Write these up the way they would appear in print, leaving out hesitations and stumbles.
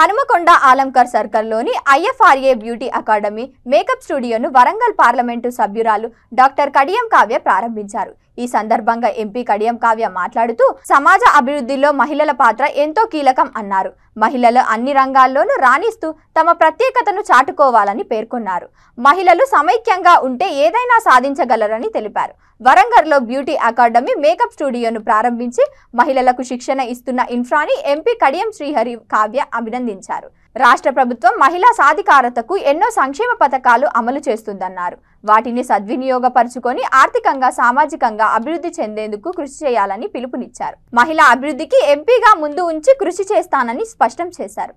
హనుమకొండ ఆలంకర్ సర్కిల్లోని IFRA beauty academy makeup స్టూడియోను Warangal parliament సభ్యురాలు డాక్టర్ కడియం కావ్య ప్రారంభించారు. ఈ సందర్భంగా ఎంపీ కడియం కావ్య మాట్లాడుతూ సమాజ అభివృద్ధిలో మహిళల పాత్ర ఎంతో కీలకం అన్నారు. మహిళలు అన్ని రంగాల్లోనూ రాణిస్తూ తమ ప్రత్యేకతను చాటుకోవాలని పేర్కొన్నారు. మహిళలు సమైక్యంగా ఉంటే ఏదైనా సాధించగలరని తెలిపారు. వరంగల్లో బ్యూటీ అకాడమీ మేకప్ స్టూడియోను ప్రారంభించి మహిళలకు శిక్షణ ఇస్తున్న ఇన్ఫ్రాని ఎంపీ కడియం శ్రీహరి కావ్య అభినందించారు. రాష్ట్ర ప్రభుత్వం మహిళా సాధికారతకు ఎన్నో సంక్షేమ పథకాలు అమలు చేస్తుందన్నారు. వాటిని సద్వినియోగపరుచుకొని ఆర్థికంగా సామాజికంగా అభివృద్ధి చెందేందుకు కృషి చేయాలని పిలుపునిచ్చారు. మహిళా అభివృద్ధికి ఎంపీగా ముందు ఉంచి కృషి చేస్తానని స్పష్టం చేశారు.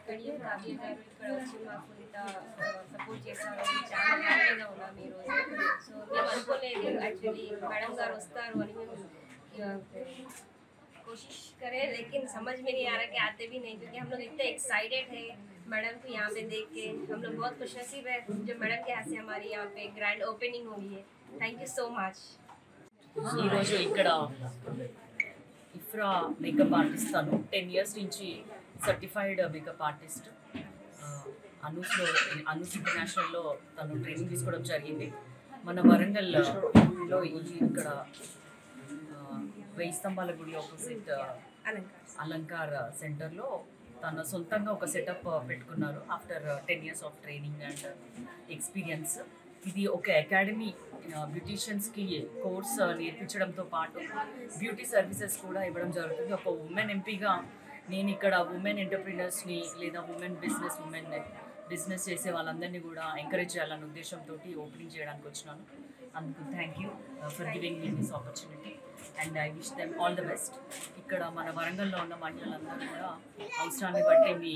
కడియం కావ్య గారు ఇక్కడ వచ్చి మాకు ఇంత సపోర్ట్ చేస్తారని చాలా హ్యాపీగా ఉన్నాం ఈరోజు. సో మేము అనుకోలేదు యాక్చువల్లీ मैडम గారు వస్తారు అని. మేము कोशिश करें लेकिन समझ में नहीं आ रहा कि आते भी नहीं, क्योंकि हम लोग इतने एक्साइटेड है मैडम को यहाँ पे देख के. हम लोग बहुत खुशनसीब है जो मैडम के हाथ से हमारी यहाँ पे ग्रैंड ओपनिंग हुई है. Thank you so much. ఈరోజు ఇక్కడ ఇఫ్రా మేకప్ ఆర్టిస్ట్ తను 10 years నుంచి సర్టిఫైడ్ మేకప్ ఆర్టిస్ట్. అనూస్ ఇంటర్నేషనల్లో తను ట్రైనింగ్ తీసుకోవడం జరిగింది. మన వరంగల్లో ఇక్కడ 1000 స్తంభాల గుడి ఆపోజిట్ అలంకార్ సెంటర్లో తను సొంతంగా ఒక సెటప్ పెట్టుకున్నారు. After 10 years of training and experience. ఇది ఒక అకాడమీ బ్యూటీషియన్స్కి కోర్స్ నేర్పించడంతో పాటు బ్యూటీ సర్వీసెస్ కూడా ఇవ్వడం జరుగుతుంది. ఒక ఉమెన్ ఎంపీగా నేను ఇక్కడ ఉమెన్ ఎంటర్ప్రీనర్స్ని లేదా బిజినెస్ చేసే వాళ్ళందరినీ కూడా ఎంకరేజ్ చేయాలనే ఉద్దేశంతో ఓపెనింగ్ చేయడానికి వచ్చినాను. అందుకు thank you for giving me this opportunity and I wish them all the best. ఇక్కడ మన వరంగల్లో ఉన్న మహిళలందరూ కూడా అవసరాన్ని బట్టి మీ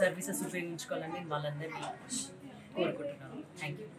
సర్వీసెస్ ఉపయోగించుకోవాలని వాళ్ళందరినీ కోరుకుంటున్నాను. Thank you.